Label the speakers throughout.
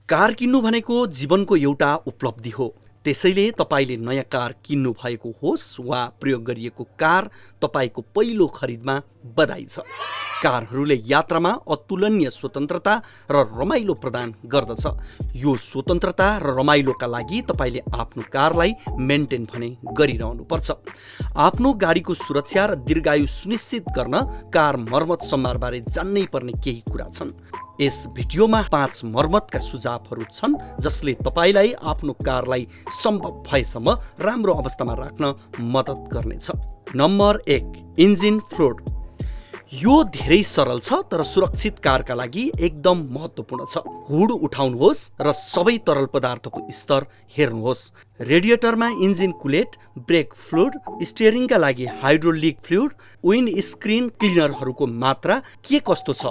Speaker 1: Car किन्नु भनेको जीवनको एउटा उपलब्धि हो। त्यसैले तपाईले नयाँ कार किन्नु भएको होस् वा प्रयोग गरिएको कार तपाईको पहिलो खरिदमा बधाई छ। कारहरूले यात्रामा अतुलनीय स्वतन्त्रता र रमाइलो प्रदान गर्दछ। यो स्वतन्त्रता र रमाइलोका लागि तपाईले आफ्नो कारलाई मेन्टेन भने गरिरहनु पर्छ। आफ्नो गाडीको सुरक्षा र दीर्घायु सुनिश्चित गर्न कार मर्मत सम्मारबारे जान्नै पर्ने केही कुरा छन्। यस भिडियोमा 5 मर्मतका सुझावहरू छन् जसले तपाईलाई आफ्नो कारलाई सम्भव भएसम्म राम्रो अवस्थामा राख्न मद्दत गर्नेछ। Number 1, engine fluid. यो धेरै सरल छ तर सुरक्षित कारका लागि एकदम महत्त्वपूर्ण छ। हुड उठाउनुहोस् र सबै तरल पदार्थको स्तर हेर्नुहोस्। रेडिएटरमा इन्जिन कुलेट, ब्रेक फ्लुइड, स्टियरिङका लागि हाइड्रोलिक फ्लुइड, विन्ड स्क्रिन क्लिनरहरूको मात्रा के कस्तो छ।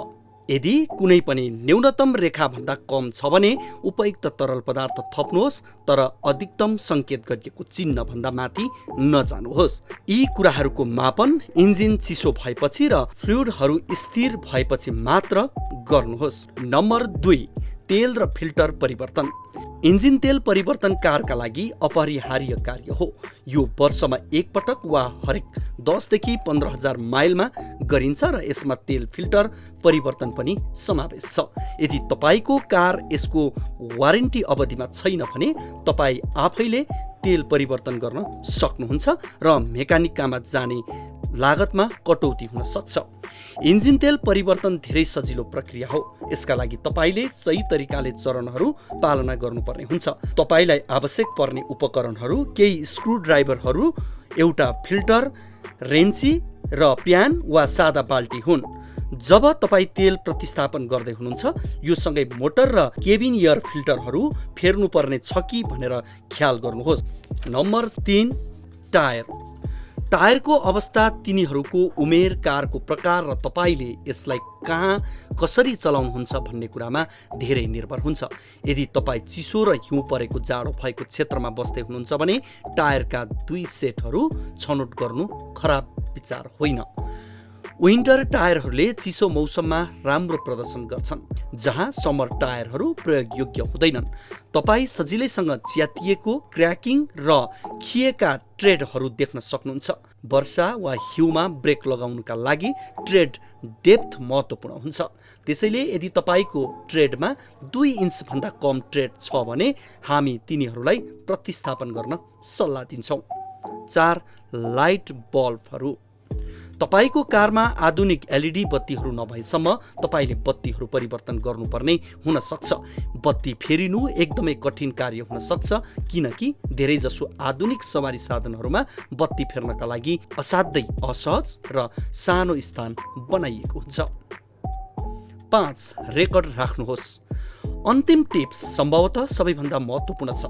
Speaker 1: यदि कुनै पनि न्यूनतम रेखाभन्दा कम छ भने उपयुक्त तरल पदार्थ थप्नुहोस्, तर अधिकतम सङ्केत गरिएको चिन्हभन्दा माथि नजानुहोस्। यी कुराहरूको मापन इन्जिन चिसो भएपछि र फ्लुइडहरू स्थिर भएपछि मात्र गर्नुहोस्। नम्बर 2, तेल र फिल्टर परिवर्तन। इन्जिन तेल परिवर्तन कारका लागि अपरिहार्य कार्य हो। यो वर्षमा एक पटक वा हरेक 10 देखि 15,000 माइलमा गरिन्छ र यसमा तेल फिल्टर परिवर्तन पनि समावेश छ। यदि तपाईको कार यसको वारेन्टी अवधिमा छैन भने तपाईँ आफैले तेल परिवर्तन गर्न सक्नुहुन्छ र मेकानिककामा जाने लागतमा कटौती हुन सक्छ। इन्जिन तेल परिवर्तन धेरै सजिलो प्रक्रिया हो। यसका लागि तपाईले सही तरिकाले चरणहरू पालना गर्नुपर्ने हुन्छ। तपाईलाई आवश्यक पर्ने उपकरणहरू केही स्क्रुड्राइभरहरू, एउटा फिल्टर, रेन्ची र प्यान वा सादा बाल्टी हुन्। जब तपाईँ तेल प्रतिस्थापन गर्दै हुनुहुन्छ, यो सँगै मोटर र केबिन एयर फिल्टरहरू फेर्नुपर्ने छ कि भनेर ख्याल गर्नुहोस्। Number 3, tyre. टायरको अवस्था तिनीहरूको उमेर, कारको प्रकार र तपाईले यसलाई कहाँ कसरी चलाउनुहुन्छ भन्ने कुरामा धेरै निर्भर हुन्छ। यदि तपाईँ चिसो र हिउँ परेको जाडो भएको क्षेत्रमा बस्दै हुनुहुन्छ भने टायरका 2 सेटहरू छनौट गर्नु खराब विचार होइन। विन्टर टायरहरूले चिसो मौसममा राम्रो प्रदर्शन गर्छन्, जहाँ समर टायरहरू प्रयोगयोग्य हुँदैनन्। तपाईँ सजिलैसँग च्यातिएको, क्र्याकिङ र खिएका ट्रेडहरू देख्न सक्नुहुन्छ। वर्षा वा हिउँमा ब्रेक लगाउनुका लागि ट्रेड डेप्थ महत्त्वपूर्ण हुन्छ। त्यसैले यदि तपाईको ट्रेडमा 2 इन्चभन्दा कम ट्रेड छ भने हामी तिनीहरूलाई प्रतिस्थापन गर्न सल्लाह दिन्छौँ। 4, लाइट बल्बहरू। तपाईको कारमा आधुनिक एलइडी बत्तीहरू नभएसम्म तपाईले बत्तीहरू परिवर्तन गर्नुपर्ने हुन सक्छ। बत्ती फेरिनु एकदमै कठिन कार्य हुन सक्छ, किनकि धेरैजसो आधुनिक सवारी साधनहरूमा बत्ती फेर्नका लागि असाध्यै असहज र सानो स्थान बनाइएको हुन्छ। 5, रेकर्ड राख्नुहोस्। अन्तिम टिप्स सम्भवतः सबैभन्दा महत्त्वपूर्ण छ।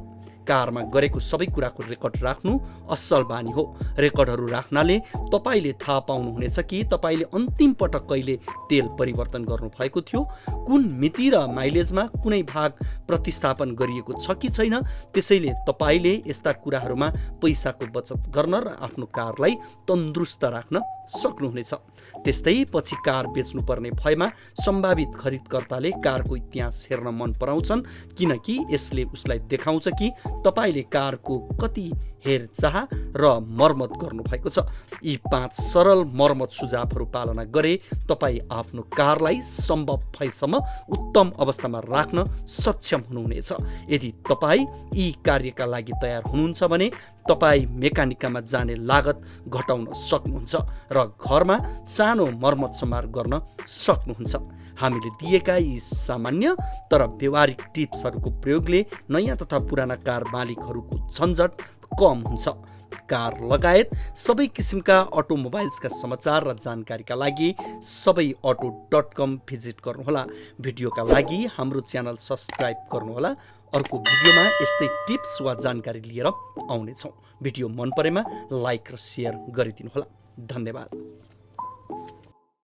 Speaker 1: कारमा गरेको सबै कुराको रेकर्ड राख्नु असल बानी हो। रेकर्डहरू राख्नाले तपाईले थाहा पाउनुहुनेछ कि तपाईले अन्तिम पटक कहिले तेल परिवर्तन गर्नु भएको थियो, कुन मिति र माइलेजमा कुनै भाग प्रतिस्थापन गरिएको छ कि छैन। त्यसैले तपाईले यस्ता कुराहरूमा पैसाको बचत गर्न र आफ्नो कारलाई तन्दुरुस्त राख्न सक्नुहुनेछ। त्यस्तै पछि कार बेच्नुपर्ने भएमा सम्भावित खरिदकर्ताले कारको इतिहास हेर्न मन पराउँछन्, किनकि यसले उसलाई देखाउँछ कि तपाईले कारको कति हेरचाह र मर्मत गर्नुभएको छ। यी 5 सरल मर्मत सुझावहरू पालना गरे तपाईँ आफ्नो कारलाई सम्भव भएसम्म उत्तम अवस्थामा राख्न सक्षम हुनुहुनेछ। यदि तपाईँ यी कार्यका लागि तयार हुनुहुन्छ भने तपाईँ मेकानिकमा जाने लागत घटाउन सक्नुहुन्छ र घरमा सानो मर्मत सम्हार गर्न सक्नुहुन्छ। हामीले दिएका यी सामान्य तर व्यवहारिक टिप्सहरूको प्रयोगले नयाँ तथा पुराना कार मालिकहरूको झन्झट कम हुन्छ। कार लगायत सबै किसिमका अटोमोबाइल्सका समाचार र जानकारीका लागि sabaiauto.com भिजिट गर्नुहोला। भिडियोका लागि हाम्रो च्यानल सब्स्क्राइब गर्नुहोला। अर्को भिडियोमा यस्तै टिप्स वा जानकारी लिएर आउनेछौँ। भिडियो मन परेमा लाइक र सेयर गरिदिनुहोला। धन्यवाद।